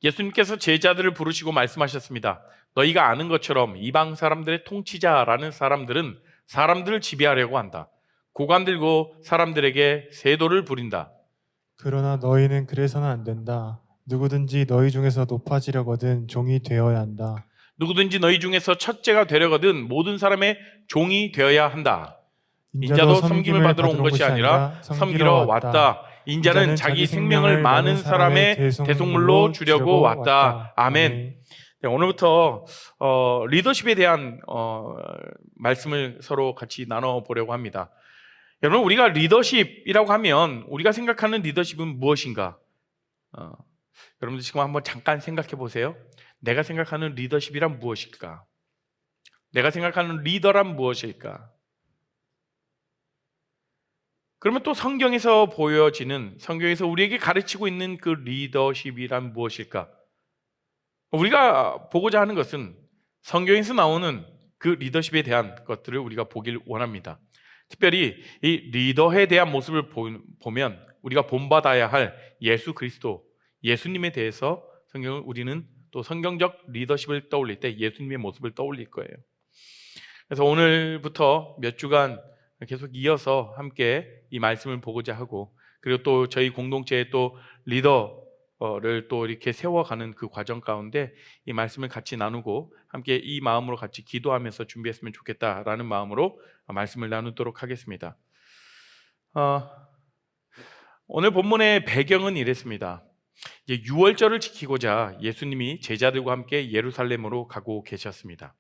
예수님께서 제자들을 부르시고 말씀하셨습니다. 너희가 아는 것처럼 이방 사람들의 통치자라는 사람들은 사람들을 지배하려고 한다. 고관 들고 사람들에게 세도를 부린다. 그러나 너희는 그래서는 안 된다. 누구든지 너희 중에서 높아지려거든 종이 되어야 한다. 누구든지 너희 중에서 첫째가 되려거든 모든 사람의 종이 되어야 한다. 인자도 인자도 섬김을 섬김을 받으러 온 것이 아니라 섬기러 왔다. 인자는 자기 생명을 많은 사람의 대속물로 주려고 왔다. 아멘. 네, 오늘부터 리더십에 대한 말씀을 서로 같이 나눠보려고 합니다. 여러분, 우리가 리더십이라고 하면 우리가 생각하는 리더십은 무엇인가? 여러분들 지금 한번 잠깐 생각해 보세요. 내가 생각하는 리더십이란 무엇일까? 내가 생각하는 리더란 무엇일까? 그러면 또 성경에서 보여지는, 성경에서 우리에게 가르치고 있는 그 리더십이란 무엇일까? 우리가 보고자 하는 것은 성경에서 나오는 그 리더십에 대한 것들을 우리가 보길 원합니다. 특별히 이 리더에 대한 모습을 보면 우리가 본받아야 할 예수 그리스도, 예수님에 대해서 우리는 또 성경적 리더십을 떠올릴 때 예수님의 모습을 떠올릴 거예요. 그래서 오늘부터 몇 주간 계속 이어서 함께 이 말씀을 보고자 하고, 그리고 또 저희 공동체의 또 리더를 또 이렇게 세워가는 그 과정 가운데 이 말씀을 같이 나누고 함께 이 마음으로 같이 기도하면서 준비했으면 좋겠다라는 마음으로 말씀을 나누도록 하겠습니다. 오늘 본문의 배경은 이랬습니다. 이제 유월절을 지키고자 예수님이 제자들과 함께 예루살렘으로 가고 계셨습니다.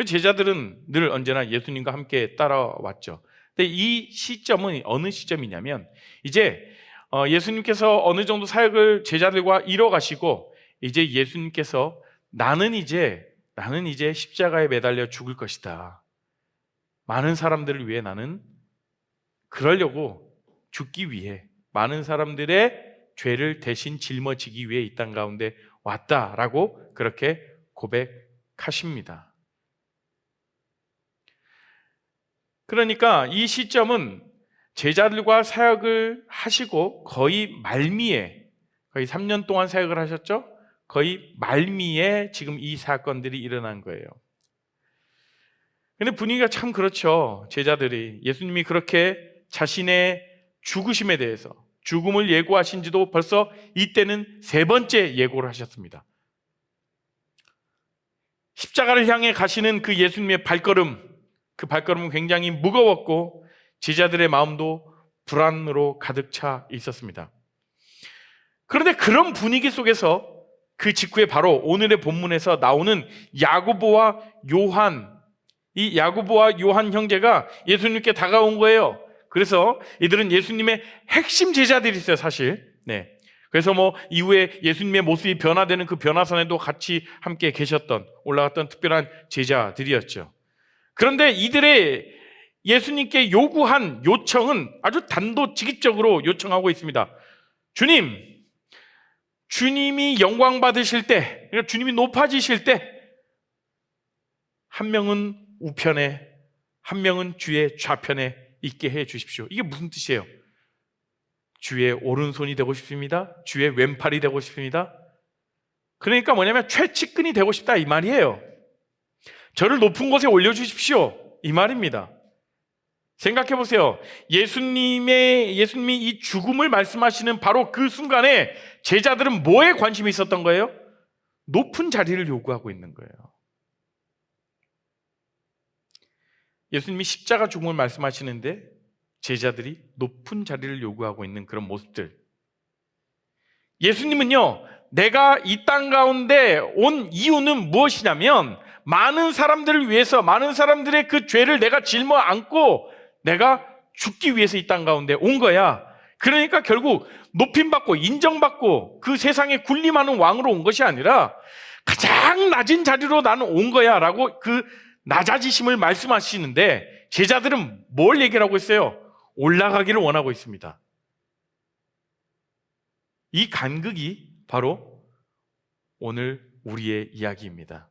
제자들은 늘 언제나 예수님과 함께 따라왔죠. 근데 이 시점은 어느 시점이냐면 이제 예수님께서 어느 정도 사역을 제자들과 이뤄가시고 이제 예수님께서 나는 이제 십자가에 매달려 죽을 것이다. 많은 사람들을 위해 나는 그러려고 죽기 위해 많은 사람들의 죄를 대신 짊어지기 위해 이 땅 가운데 왔다라고 그렇게 고백하십니다. 그러니까 이 시점은 제자들과 사역을 하시고 거의 말미에, 거의 3년 동안 사역을 하셨죠? 거의 말미에 지금 이 사건들이 일어난 거예요. 근데 분위기가 참 그렇죠. 제자들이 예수님이 그렇게 자신의 죽으심에 대해서, 죽음을 예고하신 지도 벌써 이때는 3번째 예고를 하셨습니다. 십자가를 향해 가시는 그 예수님의 발걸음, 그 발걸음은 굉장히 무거웠고 제자들의 마음도 불안으로 가득 차 있었습니다. 그런데 그런 분위기 속에서 그 직후에 바로 오늘의 본문에서 나오는 야고보와 요한, 이 야고보와 요한 형제가 예수님께 다가온 거예요. 그래서 이들은 예수님의 핵심 제자들이 있어요, 사실. 네. 그래서 이후에 예수님의 모습이 변화되는 그 변화선에도 같이 함께 계셨던, 올라갔던 특별한 제자들이었죠. 그런데 이들의 예수님께 요구한 요청은 아주 단도직입적으로 요청하고 있습니다. 주님이 영광 받으실 때, 그러니까 주님이 높아지실 때 한 명은 우편에, 한 명은 주의 좌편에 있게 해 주십시오. 이게 무슨 뜻이에요? 주의 오른손이 되고 싶습니다. 주의 왼팔이 되고 싶습니다. 그러니까 뭐냐면 최측근이 되고 싶다 이 말이에요. 저를 높은 곳에 올려주십시오 이 말입니다. 생각해 보세요. 예수님이 이 죽음을 말씀하시는 바로 그 순간에 제자들은 뭐에 관심이 있었던 거예요? 높은 자리를 요구하고 있는 거예요. 예수님이 십자가 죽음을 말씀하시는데 제자들이 높은 자리를 요구하고 있는 그런 모습들. 예수님은요, 내가 이 땅 가운데 온 이유는 무엇이냐면 많은 사람들을 위해서, 많은 사람들의 그 죄를 내가 짊어 안고 내가 죽기 위해서 이 땅 가운데 온 거야. 그러니까 결국 높임받고 인정받고 그 세상에 군림하는 왕으로 온 것이 아니라 가장 낮은 자리로 나는 온 거야 라고 그 낮아지심을 말씀하시는데 제자들은 뭘 얘기를 하고 있어요? 올라가기를 원하고 있습니다. 이 간극이 바로 오늘 우리의 이야기입니다.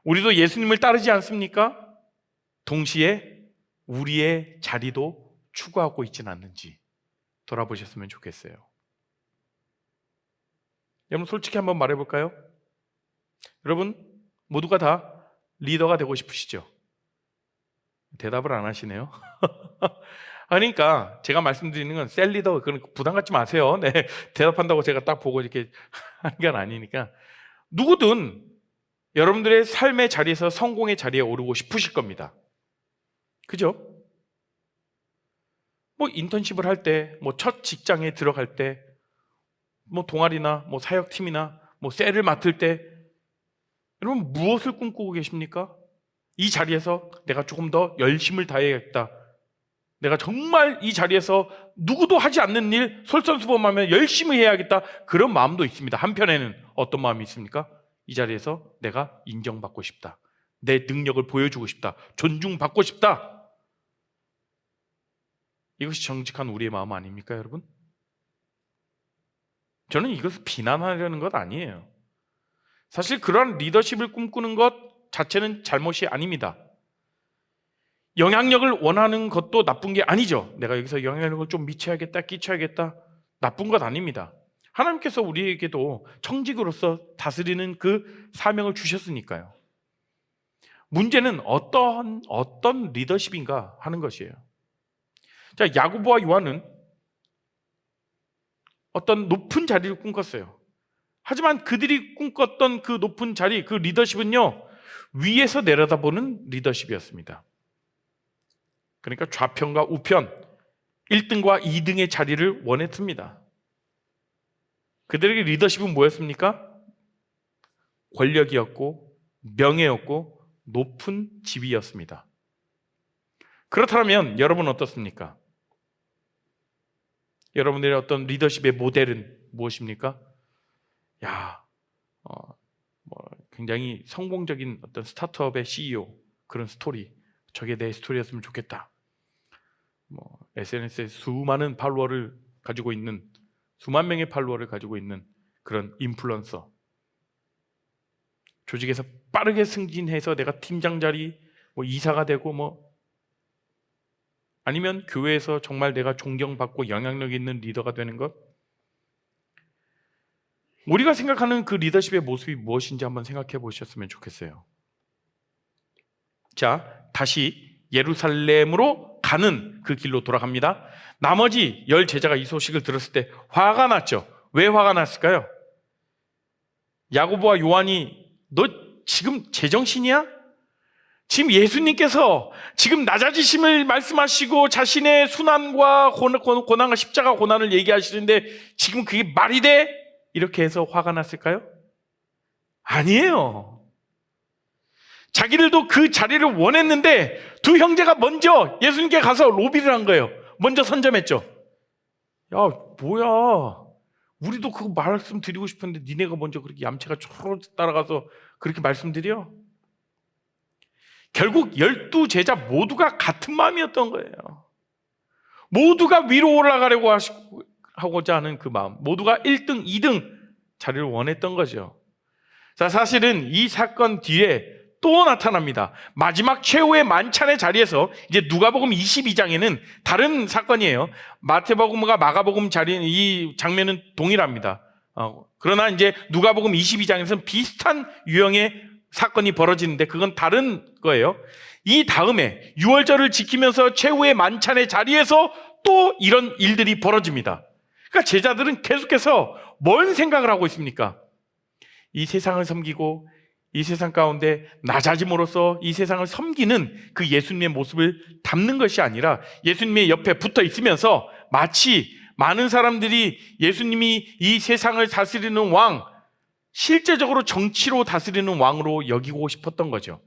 우리도 예수님을 따르지 않습니까? 동시에 우리의 자리도 추구하고 있지는 않는지 돌아보셨으면 좋겠어요. 여러분 솔직히 한번 말해볼까요? 여러분 모두가 다 리더가 되고 싶으시죠? 대답을 안 하시네요. 그러니까 제가 말씀드리는 건 셀 리더, 그런 부담 갖지 마세요. 네, 대답한다고 제가 딱 보고 이렇게 하는 건 아니니까. 누구든 여러분들의 삶의 자리에서 성공의 자리에 오르고 싶으실 겁니다. 그죠? 뭐 인턴십을 할 때, 뭐 첫 직장에 들어갈 때, 뭐 동아리나 뭐 사역팀이나 뭐 셀을 맡을 때, 여러분 무엇을 꿈꾸고 계십니까? 이 자리에서 내가 조금 더 열심을 다해야겠다. 내가 정말 이 자리에서 누구도 하지 않는 일 솔선수범하며 열심히 해야겠다. 그런 마음도 있습니다. 한편에는 어떤 마음이 있습니까? 이 자리에서 내가 인정받고 싶다. 내 능력을 보여주고 싶다. 존중받고 싶다. 이것이 정직한 우리의 마음 아닙니까, 여러분? 저는 이것을 비난하려는 것 아니에요. 사실 그러한 리더십을 꿈꾸는 것 자체는 잘못이 아닙니다. 영향력을 원하는 것도 나쁜 게 아니죠. 내가 여기서 영향력을 좀 미쳐야겠다, 끼쳐야겠다, 나쁜 것 아닙니다. 하나님께서 우리에게도 청직으로서 다스리는 그 사명을 주셨으니까요. 문제는 어떤 리더십인가 하는 것이에요. 자, 야고보와 요한은 어떤 높은 자리를 꿈꿨어요. 하지만 그들이 꿈꿨던 그 높은 자리, 그 리더십은요, 위에서 내려다보는 리더십이었습니다. 그러니까 좌편과 우편, 1등과 2등의 자리를 원했습니다. 그들에게 리더십은 뭐였습니까? 권력이었고 명예였고 높은 지위였습니다. 그렇다면 여러분은 어떻습니까? 여러분들의 어떤 리더십의 모델은 무엇입니까? 굉장히 성공적인 어떤 스타트업의 CEO, 그런 스토리, 저게 내 스토리였으면 좋겠다. SNS에 수많은 팔로워를 가지고 있는, 수만 명의 팔로워를 가지고 있는 그런 인플루언서, 조직에서 빠르게 승진해서 내가 팀장 자리, 이사가 되고, 아니면 교회에서 정말 내가 존경받고 영향력 있는 리더가 되는 것. 우리가 생각하는 그 리더십의 모습이 무엇인지 한번 생각해 보셨으면 좋겠어요. 자, 다시 예루살렘으로 가는 그 길로 돌아갑니다. 나머지 10 제자가 이 소식을 들었을 때 화가 났죠. 왜 화가 났을까요? 야고보와 요한이 너 지금 제정신이야? 지금 예수님께서 지금 낮아지심을 말씀하시고 자신의 순환과 고난과 십자가 고난을 얘기하시는데 지금 그게 말이 돼? 이렇게 해서 화가 났을까요? 아니에요. 자기들도 그 자리를 원했는데 두 형제가 먼저 예수님께 가서 로비를 한 거예요. 먼저 선점했죠. 야, 뭐야, 우리도 그거 말씀드리고 싶은데 니네가 먼저 그렇게 얌체가 초록 따라가서 그렇게 말씀드려? 결국 12 제자 모두가 같은 마음이었던 거예요. 모두가 위로 올라가려고 하고자 하는 그 마음, 모두가 1등, 2등 자리를 원했던 거죠. 자, 사실은 이 사건 뒤에 또 나타납니다. 마지막 최후의 만찬의 자리에서 이제 누가복음 22장에는 다른 사건이에요. 마태복음과 마가복음 이 장면은 동일합니다. 그러나 이제 누가복음 22장에서는 비슷한 유형의 사건이 벌어지는데 그건 다른 거예요. 이 다음에 유월절을 지키면서 최후의 만찬의 자리에서 또 이런 일들이 벌어집니다. 그러니까 제자들은 계속해서 뭔 생각을 하고 있습니까? 이 세상을 섬기고 이 세상 가운데 낮아짐으로써 이 세상을 섬기는 그 예수님의 모습을 담는 것이 아니라 예수님의 옆에 붙어 있으면서 마치 많은 사람들이 예수님이 이 세상을 다스리는 왕, 실제적으로 정치로 다스리는 왕으로 여기고 싶었던 거죠.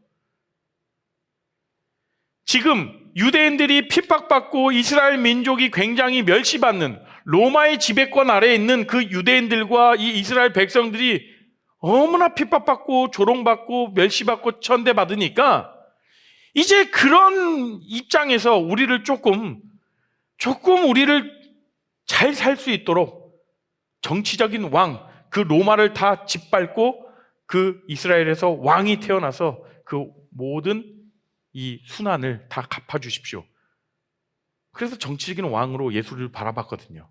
지금 유대인들이 핍박받고 이스라엘 민족이 굉장히 멸시받는 로마의 지배권 아래에 있는 그 유대인들과 이 이스라엘 백성들이 너무나 핍박받고 조롱받고 멸시받고 천대받으니까 이제 그런 입장에서 우리를 조금 우리를 잘 살 수 있도록 정치적인 왕, 그 로마를 다 짓밟고 그 이스라엘에서 왕이 태어나서 그 모든 이 순환을 다 갚아주십시오. 그래서 정치적인 왕으로 예수를 바라봤거든요.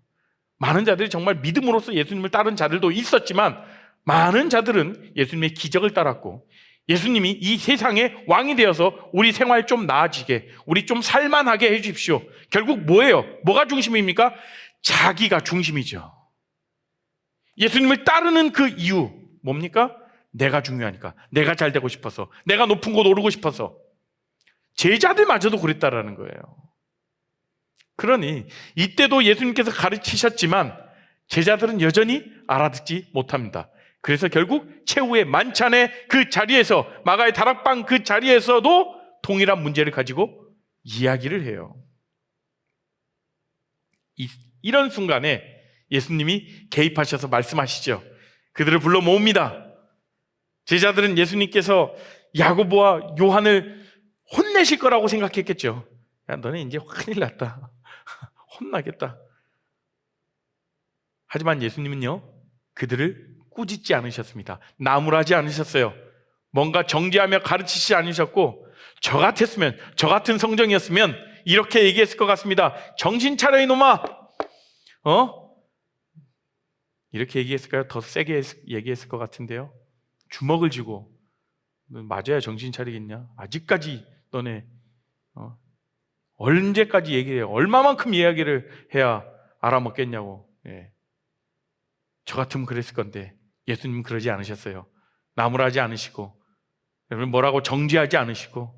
많은 자들이 정말 믿음으로써 예수님을 따른 자들도 있었지만 많은 자들은 예수님의 기적을 따랐고 예수님이 이 세상의 왕이 되어서 우리 생활 좀 나아지게, 우리 좀 살만하게 해 주십시오. 결국 뭐예요? 뭐가 중심입니까? 자기가 중심이죠. 예수님을 따르는 그 이유 뭡니까? 내가 중요하니까, 내가 잘 되고 싶어서, 내가 높은 곳 오르고 싶어서. 제자들마저도 그랬다라는 거예요. 그러니 이때도 예수님께서 가르치셨지만 제자들은 여전히 알아듣지 못합니다. 그래서 결국 최후의 만찬의 그 자리에서, 마가의 다락방 그 자리에서도 동일한 문제를 가지고 이야기를 해요. 이런 순간에 예수님이 개입하셔서 말씀하시죠. 그들을 불러 모읍니다. 제자들은 예수님께서 야고보와 요한을 혼내실 거라고 생각했겠죠. 야, 너네 이제 큰일 났다. 혼나겠다. 하지만 예수님은요, 그들을 꾸짖지 않으셨습니다. 나무라지 않으셨어요. 뭔가 정죄하며 가르치지 않으셨고, 저 같았으면, 저 같은 성정이었으면 이렇게 얘기했을 것 같습니다. 정신 차려 이놈아. 이렇게 얘기했을까요? 더 세게 얘기했을 것 같은데요. 주먹을 쥐고, 맞아야 정신 차리겠냐? 아직까지 너네 언제까지 얘기해요? 얼마만큼 이야기를 해야 알아먹겠냐고. 예. 저 같으면 그랬을 건데 예수님은 그러지 않으셨어요. 나무라지 않으시고, 여러분 뭐라고 정죄하지 않으시고,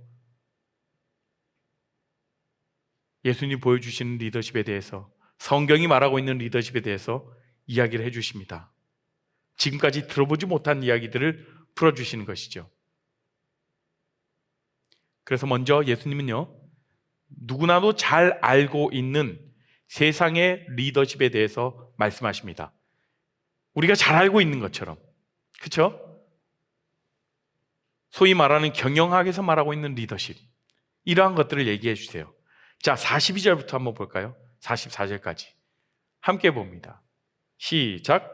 예수님이 보여주시는 리더십에 대해서, 성경이 말하고 있는 리더십에 대해서 이야기를 해주십니다. 지금까지 들어보지 못한 이야기들을 풀어주시는 것이죠. 그래서 먼저 예수님은요, 누구나도 잘 알고 있는 세상의 리더십에 대해서 말씀하십니다. 우리가 잘 알고 있는 것처럼, 그렇죠? 소위 말하는 경영학에서 말하고 있는 리더십, 이러한 것들을 얘기해 주세요. 자, 42절부터 한번 볼까요? 44절까지 함께 봅니다. 시작.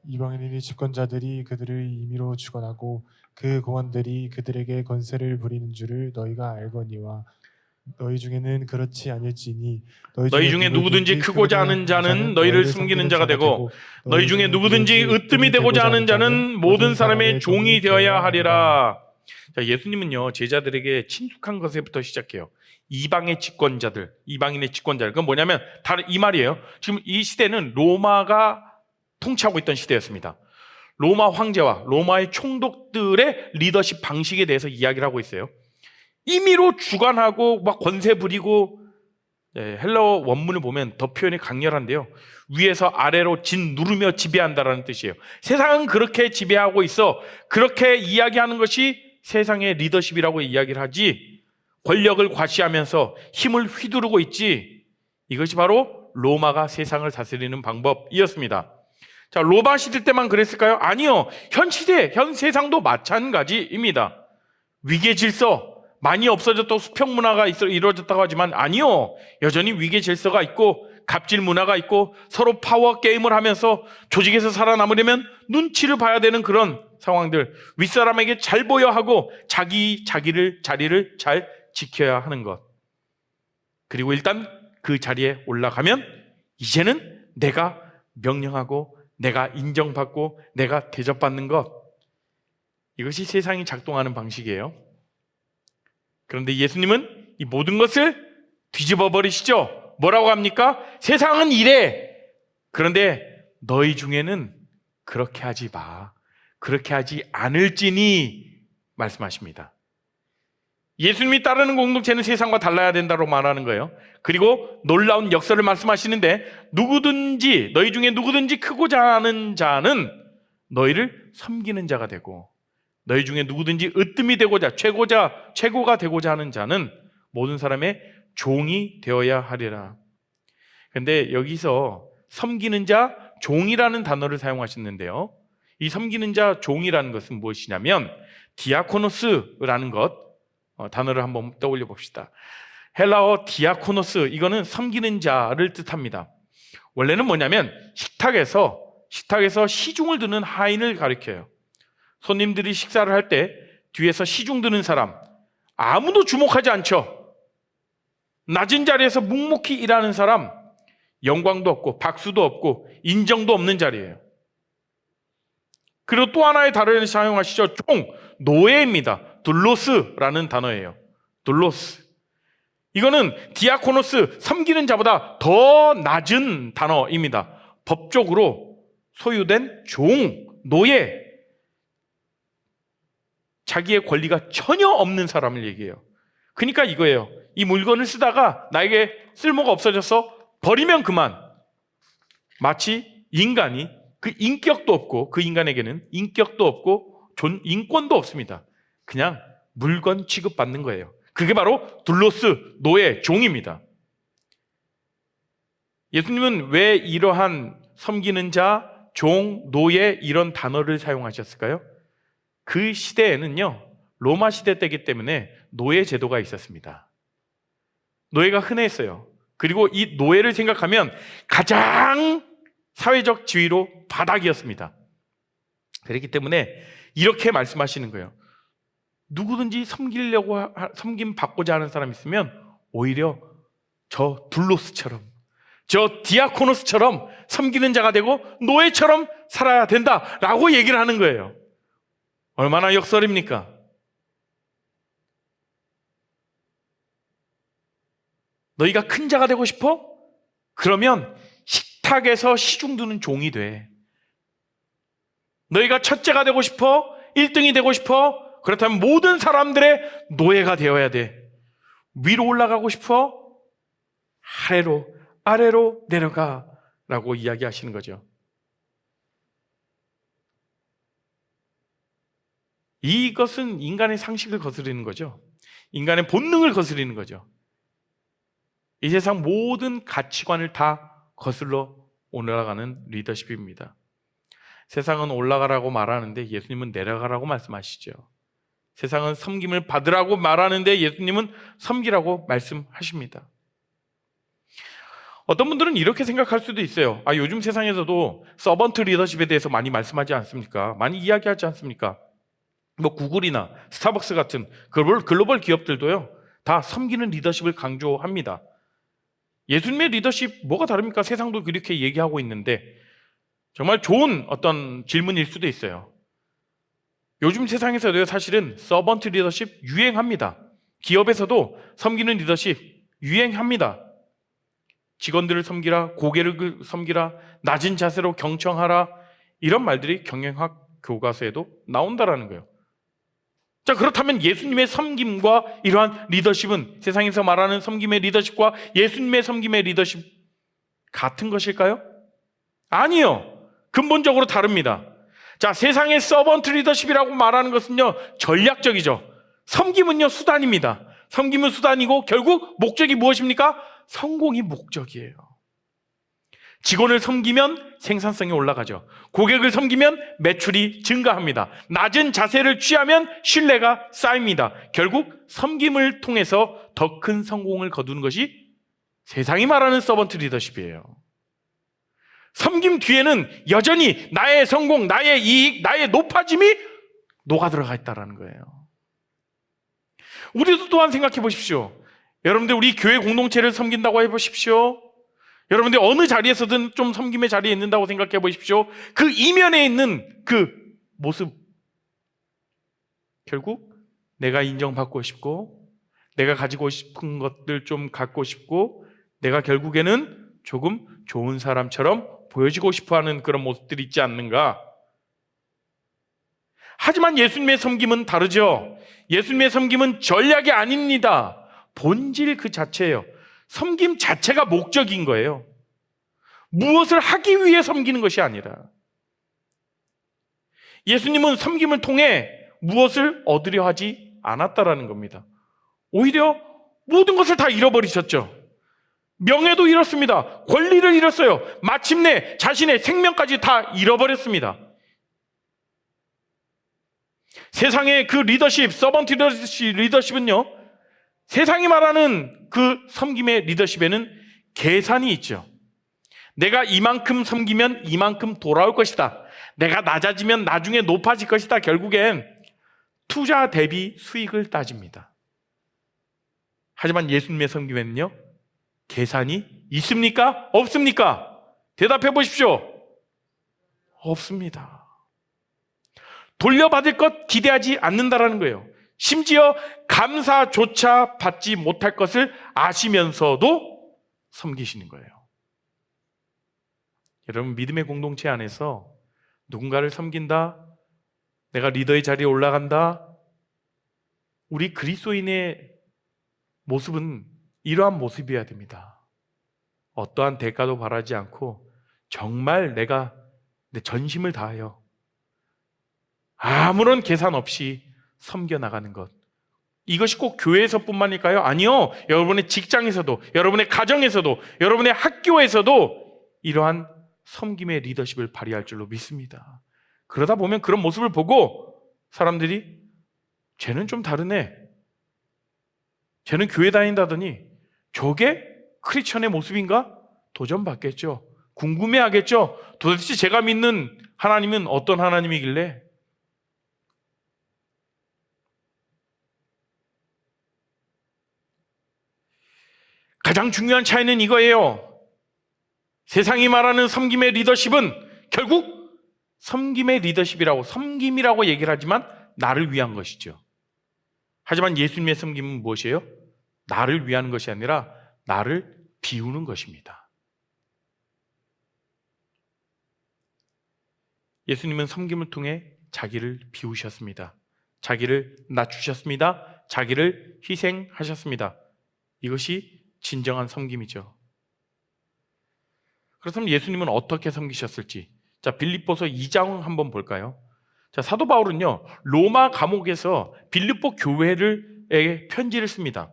이방인의 집권자들이 그들을 임의로 주관하고 그 공원들이 그들에게 권세를 부리는 줄을 너희가 알거니와 너희 중에는 그렇지 않을지니 너희 중에 누구든지 크고자 하는 자는 너희를 숨기는 자가 되고 너희 중에 누구든지 으뜸이 되고자 하는 자는 모든 사람의 종이 되어야 하리라. 자, 예수님은요, 제자들에게 친숙한 것에부터 시작해요. 이방의 집권자들, 이방인의 집권자들. 그건 뭐냐면 다른 이 말이에요. 지금 이 시대는 로마가 통치하고 있던 시대였습니다. 로마 황제와 로마의 총독들의 리더십 방식에 대해서 이야기를 하고 있어요. 임의로 주관하고 막 권세 부리고, 헬라어 원문을 보면 더 표현이 강렬한데요. 위에서 아래로 진 누르며 지배한다라는 뜻이에요. 세상은 그렇게 지배하고 있어. 그렇게 이야기하는 것이 세상의 리더십이라고 이야기를 하지, 권력을 과시하면서 힘을 휘두르고 있지. 이것이 바로 로마가 세상을 다스리는 방법이었습니다. 자, 로마 시대 때만 그랬을까요? 아니요. 현 시대, 현 세상도 마찬가지입니다. 위계 질서 많이 없어졌다고, 수평 문화가 이루어졌다고 하지만 아니요. 여전히 위계 질서가 있고 갑질 문화가 있고 서로 파워 게임을 하면서 조직에서 살아남으려면 눈치를 봐야 되는 그런 상황들, 윗사람에게 잘 보여 하고 자리를 잘 지켜야 하는 것. 그리고 일단 그 자리에 올라가면 이제는 내가 명령하고 내가 인정받고 내가 대접받는 것. 이것이 세상이 작동하는 방식이에요. 그런데 예수님은 이 모든 것을 뒤집어 버리시죠. 뭐라고 합니까? 세상은 이래. 그런데 너희 중에는 그렇게 하지 마. 그렇게 하지 않을지니 말씀하십니다. 예수님이 따르는 공동체는 세상과 달라야 된다고 말하는 거예요. 그리고 놀라운 역설을 말씀하시는데, 누구든지, 너희 중에 누구든지 크고자 하는 자는 너희를 섬기는 자가 되고, 너희 중에 누구든지 으뜸이 되고자, 최고가 되고자 하는 자는 모든 사람의 종이 되어야 하리라. 그런데 여기서 섬기는 자, 종이라는 단어를 사용하셨는데요, 이 섬기는 자, 종이라는 것은 무엇이냐면 디아코노스라는 것, 단어를 한번 떠올려 봅시다. 헬라어 디아코노스, 이거는 섬기는 자를 뜻합니다. 원래는 뭐냐면 식탁에서 시중을 드는 하인을 가리켜요. 손님들이 식사를 할 때 뒤에서 시중 드는 사람, 아무도 주목하지 않죠. 낮은 자리에서 묵묵히 일하는 사람, 영광도 없고 박수도 없고 인정도 없는 자리예요. 그리고 또 하나의 단어를 사용하시죠. 종, 노예입니다. 둘로스라는 단어예요. 둘로스. 이거는 디아코노스, 섬기는 자보다 더 낮은 단어입니다. 법적으로 소유된 종, 노예, 자기의 권리가 전혀 없는 사람을 얘기해요. 그러니까 이거예요. 이 물건을 쓰다가 나에게 쓸모가 없어져서 버리면 그만. 마치 인간이 그 인격도 없고, 그 인간에게는 인격도 없고 인권도 없습니다. 그냥 물건 취급받는 거예요. 그게 바로 둘로스, 노예, 종입니다. 예수님은 왜 이러한 섬기는 자, 종, 노예 이런 단어를 사용하셨을까요? 그 시대에는요, 로마 시대 때이기 때문에 노예 제도가 있었습니다. 노예가 흔했어요. 그리고 이 노예를 생각하면 가장 사회적 지위로 바닥이었습니다. 그렇기 때문에 이렇게 말씀하시는 거예요. 누구든지 섬김 받고자 하는 사람이 있으면 오히려 저 둘로스처럼, 저 디아코노스처럼 섬기는 자가 되고 노예처럼 살아야 된다라고 얘기를 하는 거예요. 얼마나 역설입니까? 너희가 큰 자가 되고 싶어? 그러면 식탁에서 시중 두는 종이 돼. 너희가 첫째가 되고 싶어? 1등이 되고 싶어? 그렇다면 모든 사람들의 노예가 되어야 돼. 위로 올라가고 싶어? 아래로 내려가 라고 이야기하시는 거죠. 이것은 인간의 상식을 거스르는 거죠. 인간의 본능을 거스르는 거죠. 이 세상 모든 가치관을 다 거슬러 올라가는 리더십입니다. 세상은 올라가라고 말하는데 예수님은 내려가라고 말씀하시죠. 세상은 섬김을 받으라고 말하는데 예수님은 섬기라고 말씀하십니다. 어떤 분들은 이렇게 생각할 수도 있어요. 요즘 세상에서도 서번트 리더십에 대해서 많이 말씀하지 않습니까? 많이 이야기하지 않습니까? 구글이나 스타벅스 같은 글로벌 기업들도요, 다 섬기는 리더십을 강조합니다. 예수님의 리더십 뭐가 다릅니까? 세상도 그렇게 얘기하고 있는데 정말 좋은 어떤 질문일 수도 있어요. 요즘 세상에서도 사실은 서번트 리더십 유행합니다. 기업에서도 섬기는 리더십 유행합니다. 직원들을 섬기라, 고객을 섬기라, 낮은 자세로 경청하라, 이런 말들이 경영학 교과서에도 나온다라는 거예요. 자, 그렇다면 예수님의 섬김과 이러한 리더십은, 세상에서 말하는 섬김의 리더십과 예수님의 섬김의 리더십 같은 것일까요? 아니요. 근본적으로 다릅니다. 자, 세상의 서번트 리더십이라고 말하는 것은요, 전략적이죠. 섬김은요, 수단입니다. 섬김은 수단이고 결국 목적이 무엇입니까? 성공이 목적이에요. 직원을 섬기면 생산성이 올라가죠. 고객을 섬기면 매출이 증가합니다. 낮은 자세를 취하면 신뢰가 쌓입니다. 결국 섬김을 통해서 더 큰 성공을 거두는 것이 세상이 말하는 서번트 리더십이에요. 섬김 뒤에는 여전히 나의 성공, 나의 이익, 나의 높아짐이 녹아들어가 있다는 거예요. 우리도 또한 생각해 보십시오. 여러분들 우리 교회 공동체를 섬긴다고 해보십시오. 여러분들 어느 자리에서든 좀 섬김의 자리에 있는다고 생각해 보십시오. 그 이면에 있는 그 모습, 결국 내가 인정받고 싶고, 내가 가지고 싶은 것들 좀 갖고 싶고, 내가 결국에는 조금 좋은 사람처럼 보여지고 싶어하는 그런 모습들이 있지 않는가? 하지만 예수님의 섬김은 다르죠. 예수님의 섬김은 전략이 아닙니다. 본질 그 자체예요. 섬김 자체가 목적인 거예요. 무엇을 하기 위해 섬기는 것이 아니라, 예수님은 섬김을 통해 무엇을 얻으려 하지 않았다라는 겁니다. 오히려 모든 것을 다 잃어버리셨죠. 명예도 잃었습니다. 권리를 잃었어요. 마침내 자신의 생명까지 다 잃어버렸습니다. 세상의 그 리더십, 서번트 리더십은요, 세상이 말하는 그 섬김의 리더십에는 계산이 있죠. 내가 이만큼 섬기면 이만큼 돌아올 것이다. 내가 낮아지면 나중에 높아질 것이다. 결국엔 투자 대비 수익을 따집니다. 하지만 예수님의 섬김에는요, 계산이 있습니까? 없습니까? 대답해 보십시오. 없습니다. 돌려받을 것 기대하지 않는다라는 거예요. 심지어 감사조차 받지 못할 것을 아시면서도 섬기시는 거예요. 여러분, 믿음의 공동체 안에서 누군가를 섬긴다, 내가 리더의 자리에 올라간다, 우리 그리스도인의 모습은 이러한 모습이어야 됩니다. 어떠한 대가도 바라지 않고 정말 내가 내 전심을 다하여 아무런 계산 없이 섬겨나가는 것. 이것이 꼭 교회에서뿐만일까요? 아니요. 여러분의 직장에서도, 여러분의 가정에서도, 여러분의 학교에서도 이러한 섬김의 리더십을 발휘할 줄로 믿습니다. 그러다 보면 그런 모습을 보고 사람들이 쟤는 좀 다르네, 쟤는 교회 다닌다더니 저게 크리스천의 모습인가? 도전받겠죠. 궁금해하겠죠. 도대체 제가 믿는 하나님은 어떤 하나님이길래? 가장 중요한 차이는 이거예요. 세상이 말하는 섬김의 리더십은 결국 섬김의 리더십이라고, 섬김이라고 얘기를 하지만 나를 위한 것이죠. 하지만 예수님의 섬김은 무엇이에요? 나를 위한 것이 아니라 나를 비우는 것입니다. 예수님은 섬김을 통해 자기를 비우셨습니다. 자기를 낮추셨습니다. 자기를 희생하셨습니다. 이것이 진정한 섬김이죠. 그렇다면 예수님은 어떻게 섬기셨을지, 자, 빌립보서 2장 한번 볼까요? 자, 사도 바울은요, 로마 감옥에서 빌립보 교회에 편지를 씁니다.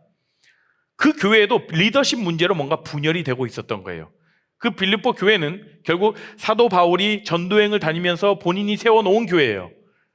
그 교회에도 리더십 문제로 뭔가 분열이 되고 있었던 거예요. 그 빌립보 교회는 결국 사도 바울이 전도행을 다니면서 본인이 세워놓은 교회예요.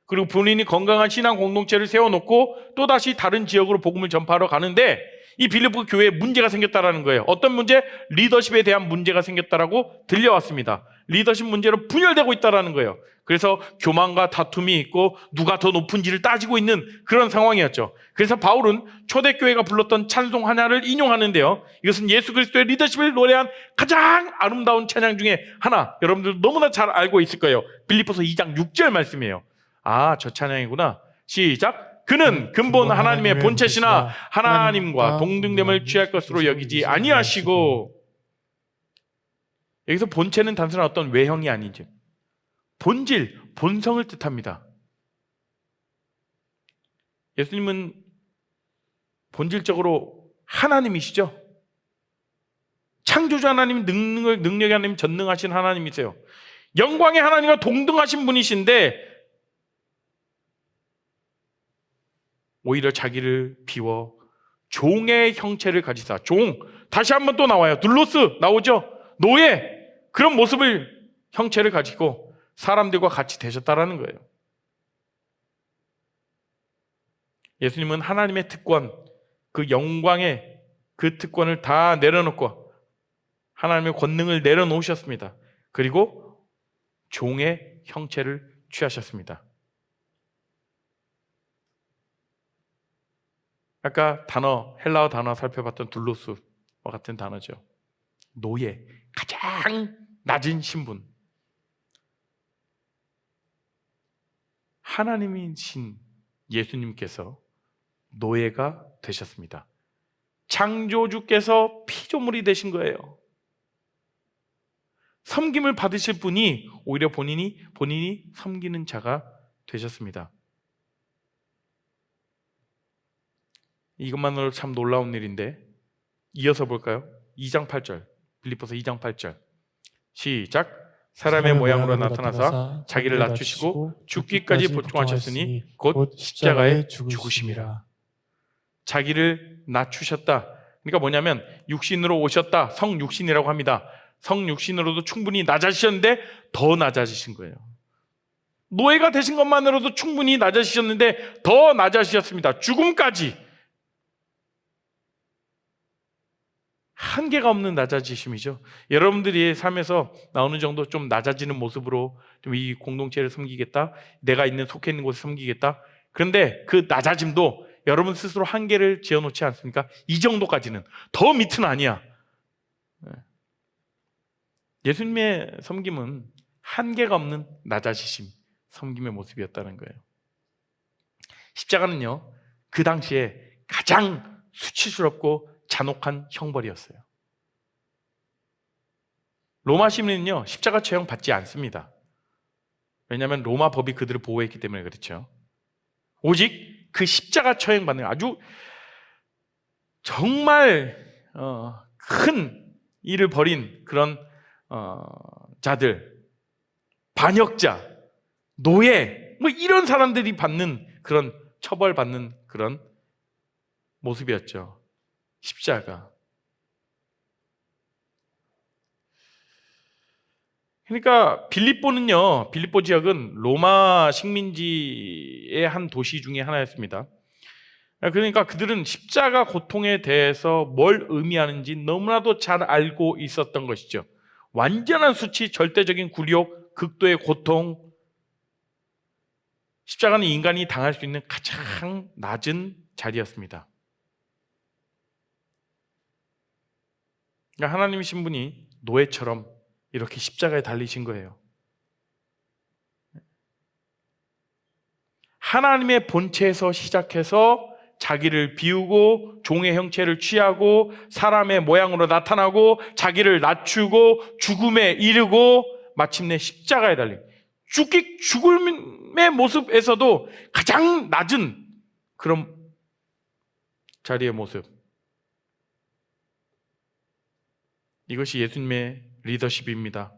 그리고 본인이 건강한 신앙 공동체를 세워놓고 또다시 다른 지역으로 복음을 전파하러 가는데 이 빌립보 교회에 문제가 생겼다라는 거예요. 어떤 문제? 리더십에 대한 문제가 생겼다라고 들려왔습니다. 리더십 문제로 분열되고 있다라는 거예요. 그래서 교만과 다툼이 있고 누가 더 높은지를 따지고 있는 그런 상황이었죠. 그래서 바울은 초대교회가 불렀던 찬송 하나를 인용하는데요, 이것은 예수 그리스도의 리더십을 노래한 가장 아름다운 찬양 중에 하나, 여러분들 너무나 잘 알고 있을 거예요. 빌립보서 2장 6절 말씀이에요. 아, 저 찬양이구나. 시작. 그는 근본 하나님의 본체시나 하나님과 동등됨을 취할 것으로 여기지 아니하시고. 여기서 본체는 단순한 어떤 외형이 아니죠. 본질, 본성을 뜻합니다. 예수님은 본질적으로 하나님이시죠. 창조주 하나님, 능력의 하나님, 전능하신 하나님이세요. 영광의 하나님과 동등하신 분이신데 오히려 자기를 비워 종의 형체를 가지사, 종, 다시 한번 또 나와요. 둘로스 나오죠. 노예, 그런 모습을, 형체를 가지고 사람들과 같이 되셨다라는 거예요. 예수님은 하나님의 특권, 그 영광의 그 특권을 다 내려놓고 하나님의 권능을 내려놓으셨습니다. 그리고 종의 형체를 취하셨습니다. 아까 단어, 헬라어 단어 살펴봤던 둘로스와 같은 단어죠. 노예, 가장 낮은 신분. 하나님이신 예수님께서 노예가 되셨습니다. 창조주께서 피조물이 되신 거예요. 섬김을 받으실 분이 오히려 본인이 섬기는 자가 되셨습니다. 이것만으로 참 놀라운 일인데 이어서 볼까요? 2장 8절, 빌립보서 2장 8절 시작. 사람의 모양으로 나타나사 자기를 낮추시고 죽기까지 보충하셨으니 곧 십자가에 죽으심이라. 자기를 낮추셨다. 그러니까 뭐냐면 육신으로 오셨다, 성육신이라고 합니다. 성육신으로도 충분히 낮아지셨는데 더 낮아지신 거예요. 노예가 되신 것만으로도 충분히 낮아지셨는데 더 낮아지셨습니다. 죽음까지. 한계가 없는 낮아지심이죠. 여러분들이 삶에서 나 어느 정도 좀 낮아지는 모습으로 좀 이 공동체를 섬기겠다, 내가 속해 있는 곳을 섬기겠다. 그런데 그 낮아짐도 여러분 스스로 한계를 지어놓지 않습니까? 이 정도까지는, 더 밑은 아니야. 예수님의 섬김은 한계가 없는 낮아지심, 섬김의 모습이었다는 거예요. 십자가는요, 그 당시에 가장 수치스럽고 잔혹한 형벌이었어요. 로마 시민은요, 십자가 처형 받지 않습니다. 왜냐하면 로마 법이 그들을 보호했기 때문에 그렇죠. 오직 그 십자가 처형 받는 아주 정말 큰 일을 벌인 그런 자들, 반역자, 노예, 뭐 이런 사람들이 받는 그런 처벌받는 그런 모습이었죠. 십자가. 그러니까 빌립보 지역은 로마 식민지의 한 도시 중에 하나였습니다. 그러니까 그들은 십자가 고통에 대해서 뭘 의미하는지 너무나도 잘 알고 있었던 것이죠. 완전한 수치, 절대적인 굴욕, 극도의 고통. 십자가는 인간이 당할 수 있는 가장 낮은 자리였습니다. 그러니까 하나님의 신분이 노예처럼 이렇게 십자가에 달리신 거예요. 하나님의 본체에서 시작해서 자기를 비우고 종의 형체를 취하고 사람의 모양으로 나타나고 자기를 낮추고 죽음에 이르고 마침내 십자가에 달린 죽음의 모습에서도 가장 낮은 그런 자리의 모습. 이것이 예수님의 리더십입니다.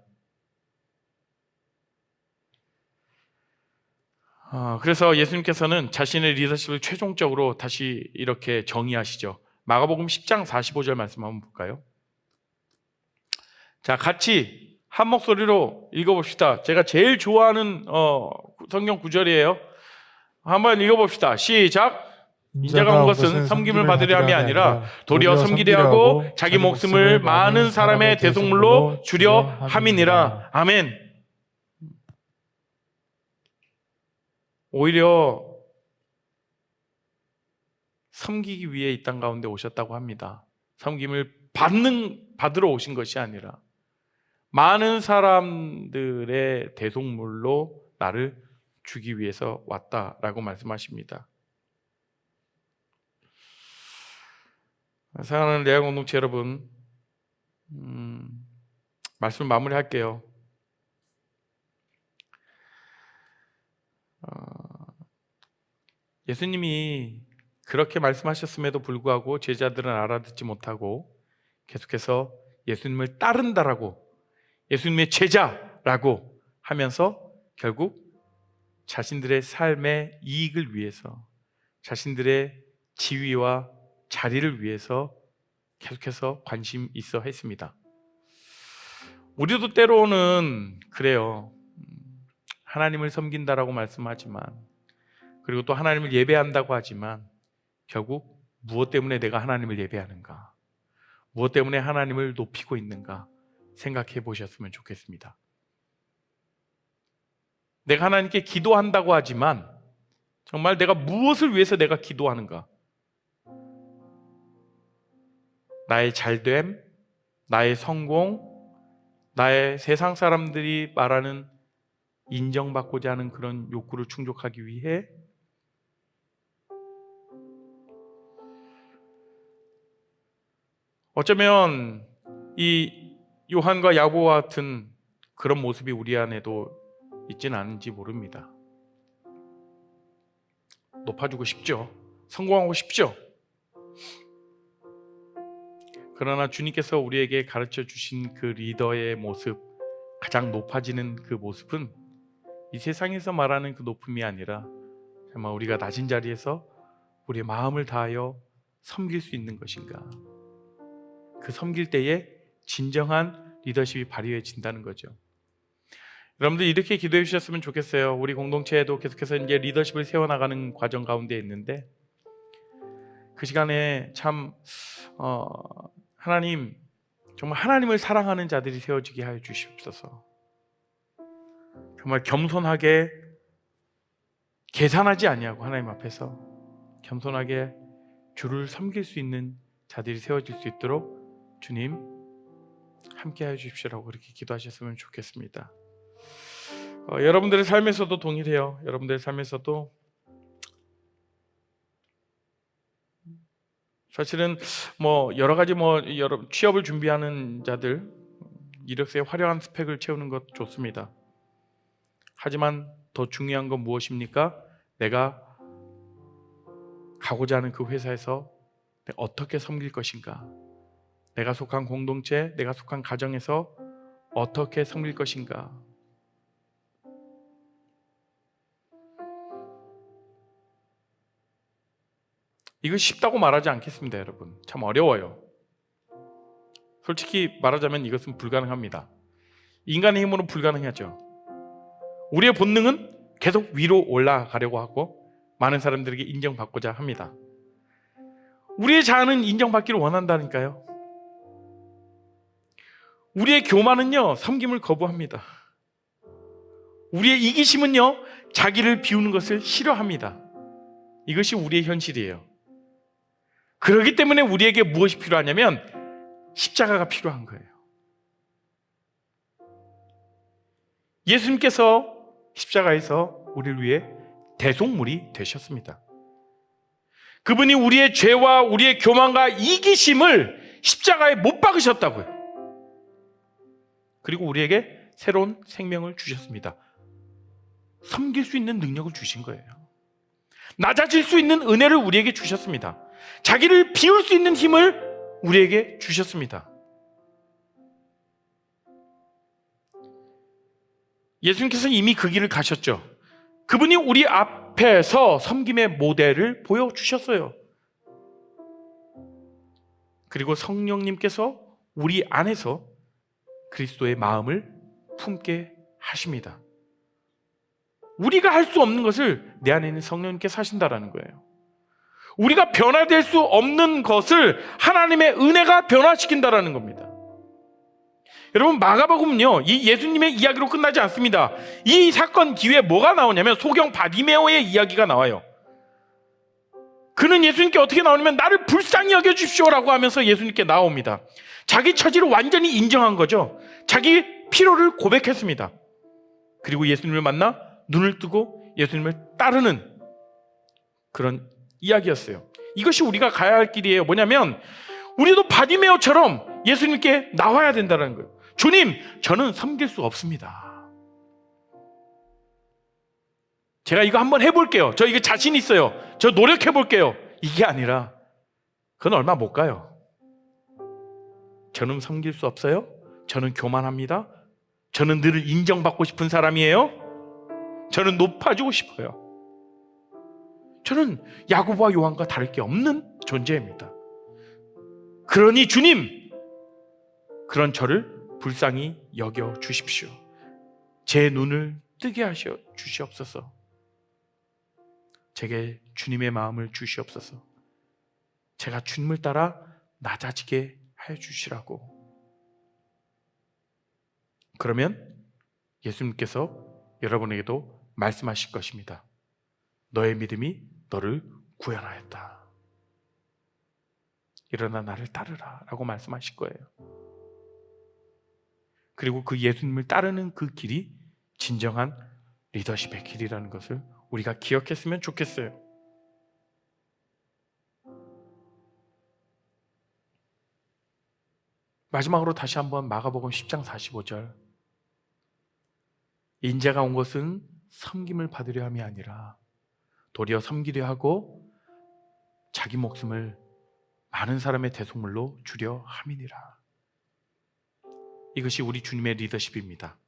그래서 예수님께서는 자신의 리더십을 최종적으로 다시 이렇게 정의하시죠. 마가복음 10장 45절 말씀 한번 볼까요? 자, 같이 한 목소리로 읽어봅시다. 제가 제일 좋아하는 성경 구절이에요. 한번 읽어봅시다. 시작. 인자가 온 것은 섬김을 받으려 함이 아니라 도리어 섬기려 하고 자기 목숨을 많은 사람의 대속물로 주려 함이니라. 아멘. 오히려 섬기기 위해 이 땅 가운데 오셨다고 합니다. 섬김을 받으러 오신 것이 아니라 많은 사람들의 대속물로 나를 주기 위해서 왔다라고 말씀하십니다. 사랑하는 레아 공동체 여러분, 말씀을 마무리할게요. 예수님이 그렇게 말씀하셨음에도 불구하고 제자들은 알아듣지 못하고 계속해서 예수님을 따른다라고, 예수님의 제자라고 하면서 결국 자신들의 삶의 이익을 위해서, 자신들의 지위와 자리를 위해서 계속해서 관심 있어 했습니다. 우리도 때로는 그래요. 하나님을 섬긴다라고 말씀하지만, 그리고 또 하나님을 예배한다고 하지만 결국 무엇 때문에 내가 하나님을 예배하는가, 무엇 때문에 하나님을 높이고 있는가 생각해 보셨으면 좋겠습니다. 내가 하나님께 기도한다고 하지만 정말 내가 무엇을 위해서 내가 기도하는가? 나의 잘됨, 나의 성공, 나의 세상 사람들이 말하는 인정받고자 하는 그런 욕구를 충족하기 위해, 어쩌면 이 요한과 야고보와 같은 그런 모습이 우리 안에도 있지는 않은지 모릅니다. 높아지고 싶죠. 성공하고 싶죠. 그러나 주님께서 우리에게 가르쳐 주신 그 리더의 모습, 가장 높아지는 그 모습은 이 세상에서 말하는 그 높음이 아니라 정말 우리가 낮은 자리에서 우리의 마음을 다하여 섬길 수 있는 것인가, 그 섬길 때에 진정한 리더십이 발휘해진다는 거죠. 여러분들 이렇게 기도해 주셨으면 좋겠어요. 우리 공동체에도 계속해서 이제 리더십을 세워나가는 과정 가운데 있는데, 그 시간에 참 하나님, 정말 하나님을 사랑하는 자들이 세워지게 하여 주시옵소서. 정말 겸손하게, 계산하지 아니하고 하나님 앞에서 겸손하게 주를 섬길 수 있는 자들이 세워질 수 있도록 주님 함께 해 주십시오라고 그렇게 기도하셨으면 좋겠습니다. 여러분들의 삶에서도 동일해요. 여러분들의 삶에서도 사실은 여러 가지 취업을 준비하는 자들 이력서에 화려한 스펙을 채우는 것 좋습니다. 하지만 더 중요한 건 무엇입니까? 내가 가고자 하는 그 회사에서 내가 어떻게 섬길 것인가? 내가 속한 공동체, 내가 속한 가정에서 어떻게 섬길 것인가? 이거 쉽다고 말하지 않겠습니다, 여러분. 참 어려워요. 솔직히 말하자면 이것은 불가능합니다. 인간의 힘으로 불가능하죠. 우리의 본능은 계속 위로 올라가려고 하고 많은 사람들에게 인정받고자 합니다. 우리의 자아는 인정받기를 원한다니까요. 우리의 교만은요, 섬김을 거부합니다. 우리의 이기심은요, 자기를 비우는 것을 싫어합니다. 이것이 우리의 현실이에요. 그렇기 때문에 우리에게 무엇이 필요하냐면 십자가가 필요한 거예요. 예수님께서 십자가에서 우리를 위해 대속물이 되셨습니다. 그분이 우리의 죄와 우리의 교만과 이기심을 십자가에 못 박으셨다고요. 그리고 우리에게 새로운 생명을 주셨습니다. 섬길 수 있는 능력을 주신 거예요. 낮아질 수 있는 은혜를 우리에게 주셨습니다. 자기를 비울 수 있는 힘을 우리에게 주셨습니다. 예수님께서 이미 그 길을 가셨죠. 그분이 우리 앞에서 섬김의 모델을 보여주셨어요. 그리고 성령님께서 우리 안에서 그리스도의 마음을 품게 하십니다. 우리가 할 수 없는 것을 내 안에 있는 성령님께서 하신다라는 거예요. 우리가 변화될 수 없는 것을 하나님의 은혜가 변화시킨다라는 겁니다. 여러분, 마가복음은요, 이 예수님의 이야기로 끝나지 않습니다. 이 사건 뒤에 뭐가 나오냐면 소경 바디메오의 이야기가 나와요. 그는 예수님께 어떻게 나오냐면 나를 불쌍히 여겨주십시오라고 하면서 예수님께 나옵니다. 자기 처지를 완전히 인정한 거죠. 자기 필요를 고백했습니다. 그리고 예수님을 만나 눈을 뜨고 예수님을 따르는 그런 이야기였어요. 이것이 우리가 가야 할 길이에요. 뭐냐면 우리도 바디메오처럼 예수님께 나와야 된다는 거예요. 주님, 저는 섬길 수 없습니다. 제가 이거 한번 해볼게요. 저 이거 자신 있어요. 저 노력해볼게요. 이게 아니라 그건 얼마 못 가요. 저는 섬길 수 없어요. 저는 교만합니다. 저는 늘 인정받고 싶은 사람이에요. 저는 높아지고 싶어요. 저는 야고보와 요한과 다를 게 없는 존재입니다. 그러니 주님, 그런 저를 불쌍히 여겨 주십시오. 제 눈을 뜨게 하셔 주시옵소서. 제게 주님의 마음을 주시옵소서. 제가 주님을 따라 낮아지게 해 주시라고. 그러면 예수님께서 여러분에게도 말씀하실 것입니다. 너의 믿음이 너를 구원하였다. 일어나 나를 따르라 라고 말씀하실 거예요. 그리고 그 예수님을 따르는 그 길이 진정한 리더십의 길이라는 것을 우리가 기억했으면 좋겠어요. 마지막으로 다시 한번 마가복음 10장 45절, 인자가 온 것은 섬김을 받으려 함이 아니라 도리어 섬기려 하고 자기 목숨을 많은 사람의 대속물로 주려 함이니라. 이것이 우리 주님의 리더십입니다.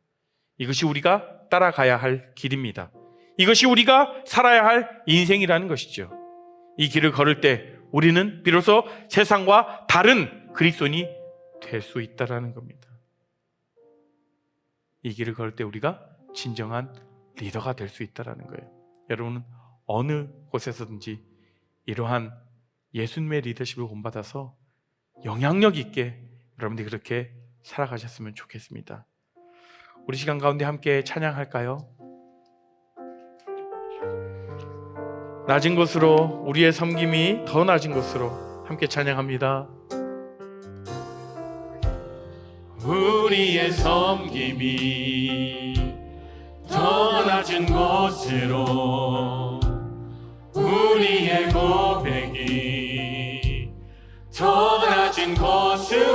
이것이 우리가 따라가야 할 길입니다. 이것이 우리가 살아야 할 인생이라는 것이죠. 이 길을 걸을 때 우리는 비로소 세상과 다른 그리스도인이 될 수 있다는 겁니다. 이 길을 걸을 때 우리가 진정한 리더가 될 수 있다는 거예요. 여러분은 어느 곳에서든지 이러한 예수님의 리더십을 본받아서 영향력 있게 여러분들이 그렇게 살아가셨으면 좋겠습니다. 우리 시간 가운데 함께 찬양할까요? 낮은 곳으로, 우리의 섬김이 더 낮은 곳으로 함께 찬양합니다. 우리의 섬김이 더 낮은 곳으로, 우리의 고백이 더 낮은 곳으로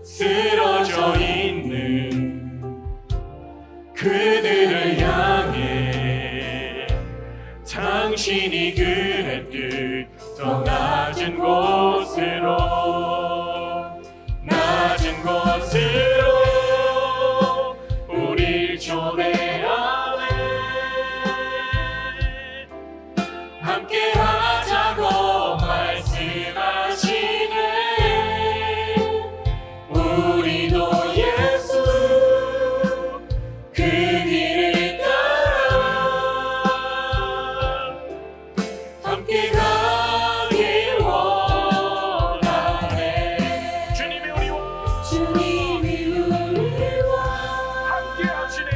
쓰러져 있는 그들을 향해 당신이 그랬듯 더 낮은 곳으로, 낮은 곳으로 우릴 초대하네. 함께 하자고 말씀하시네. 우리도 예수 그 길을 따라 함께 가길 원하네. 주님이 우리와 함께 하시네.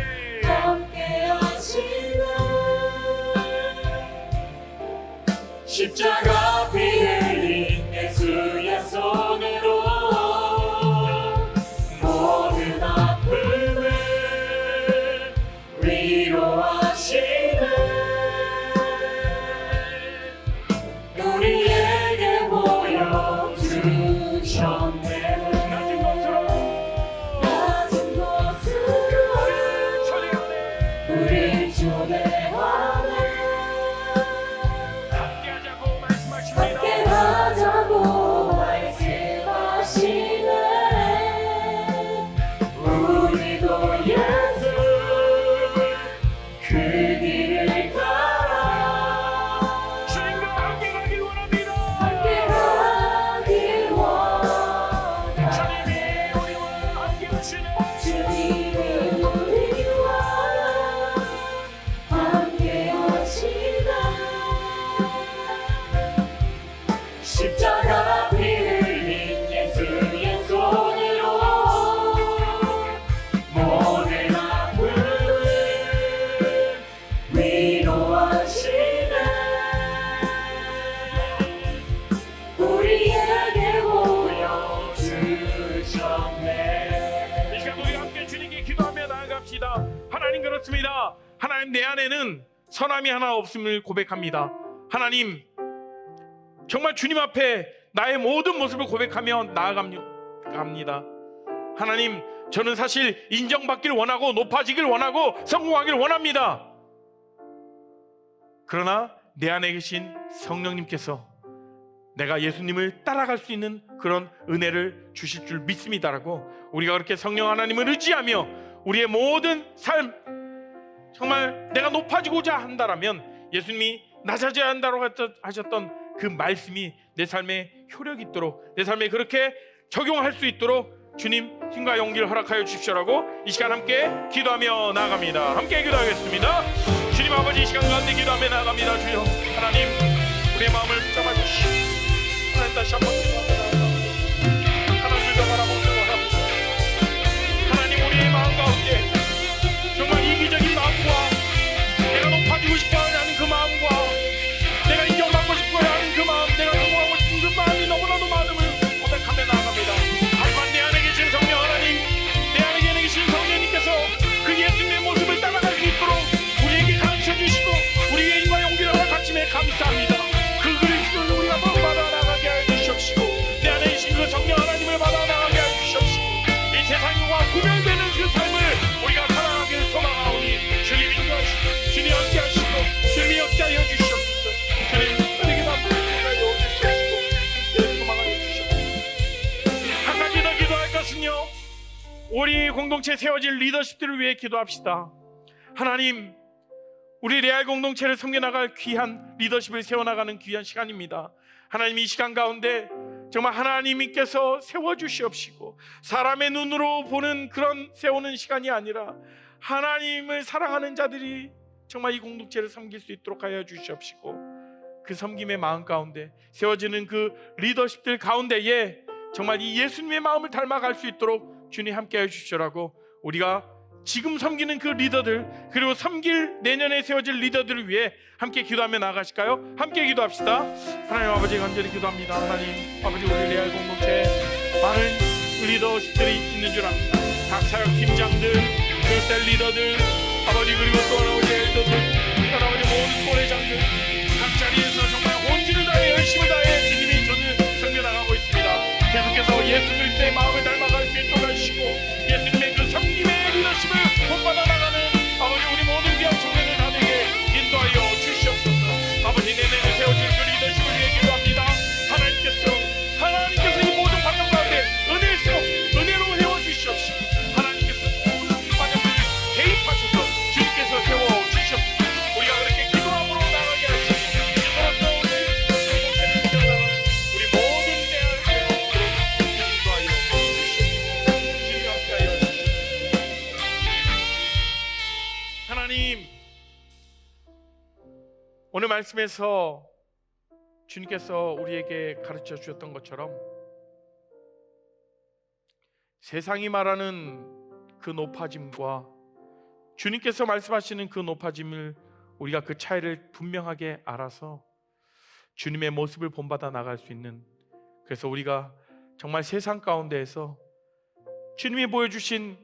십자가 피 흘린 예수의 손으로 모든 아픔을 위로하시네. 우리에게 보여주셨네. 낮은 곳으로 우릴 초대하네. 함께 하자고 말씀하시네. 우리도 예수 그 길을 따라 주님과 함께 가길 원합니다. 함께 가길 원하네. 주님이 우리와 함께 하시네. 주님이 우리와 함께 하시네. 십자가 피 흘린 예수의 손으로 모든 아픔을 위로하시네. 우리에게 보여주셨네. 이 시간 우리 함께 주님께 기도하며 나아갑시다. 하나님, 그렇습니다. 하나님, 내 안에는 선함이 하나 없음을 고백합니다. 하나님, 정말 주님 앞에 나의 모든 모습을 고백하며 나아갑니다. 하나님, 저는 사실 인정받길 원하고 높아지길 원하고 성공하길 원합니다. 그러나 내 안에 계신 성령님께서 내가 예수님을 따라갈 수 있는 그런 은혜를 주실 줄 믿습니다라고, 우리가 그렇게 성령 하나님을 의지하며 우리의 모든 삶, 정말 내가 높아지고자 한다라면 예수님이 낮아져야 한다고 하셨던 그 말씀이 내 삶에 효력이 있도록, 내 삶에 그렇게 적용할 수 있도록 주님 힘과 용기를 허락하여 주십시오라고 이 시간 함께 기도하며 나아갑니다. 함께 기도하겠습니다. 주님 아버지, 이 시간 가운데 기도하며 나아갑니다. 주여 하나님, 우리의 마음을 붙잡아 주시오. 하나님, 다시 한번 기도합니다. 하나님을 더 바라보고 바랍니다. 하나님, 우리의 마음 가운데 정말 이기적인 마음과 내가 높아지고 싶어하는 그 마음과 내가 인정받고 싶어하는 그 마음, 내가 성공하고 싶은 그 마음이 너무나도 많음을 고백하며 나아갑니다. 하지만 내 안에 계신 성령 하나님, 내 안에 계신 성령님께서 그 예수님의 모습을 따라갈 수 있도록 우리에게 가르쳐 주시고 우리의 힘과 용기를 허락하심에 감사합니다. 그 그리스도를 우리가 본받아 나가게 하여 주시옵시고, 내 안에 계신 그 성령 하나님을 받아 나가게 하여 주시옵시고, 이 세상과 구별되는 그 삶을 우리가 살아가기를 소망하오니 주님 인도하시고 주님 함께 하시고 주님이 역사하여 주시옵소서. 주님 은혜가 남부하여 주시옵시고 소망하여 주시옵소서. 한 가지 더 기도할 것은요, 우리 공동체에 세워질 리더십들을 위해 기도합시다. 하나님, 우리 레알 공동체를 섬겨나갈 귀한 리더십을 세워나가는 귀한 시간입니다. 하나님, 이 시간 가운데 정말 하나님께서 세워주시옵시고, 사람의 눈으로 보는 그런 세우는 시간이 아니라 하나님을 사랑하는 자들이 정말 이 공동체를 섬길 수 있도록 하여 주시옵시고, 그 섬김의 마음 가운데 세워지는 그 리더십들 가운데에 정말 이 예수님의 마음을 닮아갈 수 있도록 주님 함께 해주시라고, 우리가 지금 섬기는 그 리더들, 그리고 섬길 내년에 세워질 리더들을 위해 함께 기도하며 나아가실까요? 함께 기도합시다. 하나님 아버지, 간절히 기도합니다. 하나님 아버지, 우리 레알 공동체 많은 리더십들이 있는 줄 압니다. 각 사역 팀장들, 셀 리더들, 아버지, 그리고 또 아버지 엘더들, 또 아버지 모든 또래장들, 각 자리에서 정말 온기를 다해 열심을 다해 주님이 저를 섬겨나가고 있습니다. 계속해서 예수 그리스도의 마음을 닮아갈 수 있도록 하시고 예수님의 그 섬김의 리더십을 본받아 나가는 아버지 우리 모든 귀한 청년들 다되게 인도하여 주시옵소서. 아버지, 내년에 세워질 그 리더십을 위해 기도합니다. 하나님께서 이 모든 환경 가운데 은혜로 세워주시옵시고 하나님께서 모든 환경들을 개입하셔서 주님께서 세워주시옵시고 우리가 그렇게 기도함으로 나가게 하시고 그것도 우리 모든 대학교로 인도하여 주시옵소서. 주님 함께하여 주시옵소서. 하나님, 오늘 말씀에서 주님께서 우리에게 가르쳐 주셨던 것처럼 세상이 말하는 그 높아짐과 주님께서 말씀하시는 그 높아짐을 우리가 그 차이를 분명하게 알아서 주님의 모습을 본받아 나갈 수 있는, 그래서 우리가 정말 세상 가운데에서 주님이 보여주신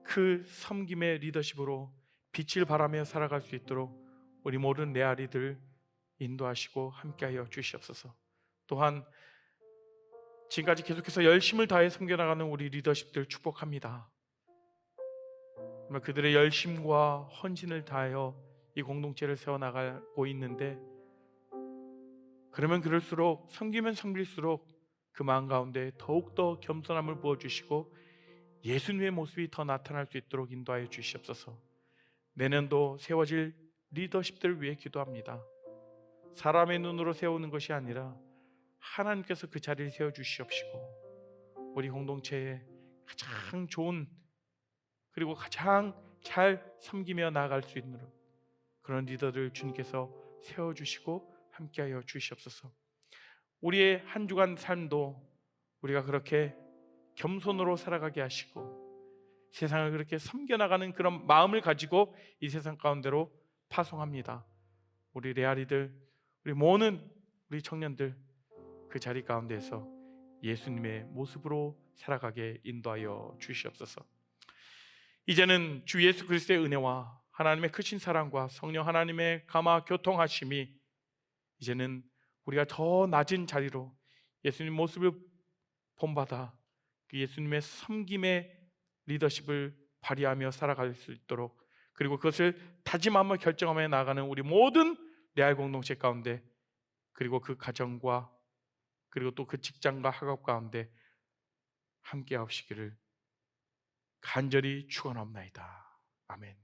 그 섬김의 리더십으로 빛을 발하며 살아갈 수 있도록 우리 모든 레아리들 인도하시고 함께하여 주시옵소서. 또한 지금까지 계속해서 열심을 다해 섬겨나가는 우리 리더십들 축복합니다. 정말 그들의 열심과 헌신을 다하여 이 공동체를 세워나가고 있는데, 그러면 그럴수록 섬기면 섬길수록 그 마음 가운데 더욱더 겸손함을 부어주시고 예수님의 모습이 더 나타날 수 있도록 인도하여 주시옵소서. 내년도 세워질 리더십들을 위해 기도합니다. 사람의 눈으로 세우는 것이 아니라 하나님께서 그 자리를 세워주시옵시고 우리 공동체에 가장 좋은 그리고 가장 잘 섬기며 나아갈 수 있는 그런 리더를 주님께서 세워주시고 함께하여 주시옵소서. 우리의 한 주간 삶도 우리가 그렇게 겸손으로 살아가게 하시고 세상을 그렇게 섬겨나가는 그런 마음을 가지고 이 세상 가운데로 파송합니다. 우리 레아리들, 우리 모든 우리 청년들 그 자리 가운데에서 예수님의 모습으로 살아가게 인도하여 주시옵소서. 이제는 주 예수 그리스도의 은혜와 하나님의 크신 사랑과 성령 하나님의 감화 교통하심이 이제는 우리가 더 낮은 자리로 예수님 모습을 본받아 그 예수님의 섬김의 리더십을 발휘하며 살아갈 수 있도록, 그리고 그것을 다짐하며 결정하며 나아가는 우리 모든 레알 공동체 가운데, 그리고 그 가정과 그리고 또 그 직장과 학업 가운데 함께 하시기를 간절히 축원합니다. 아멘.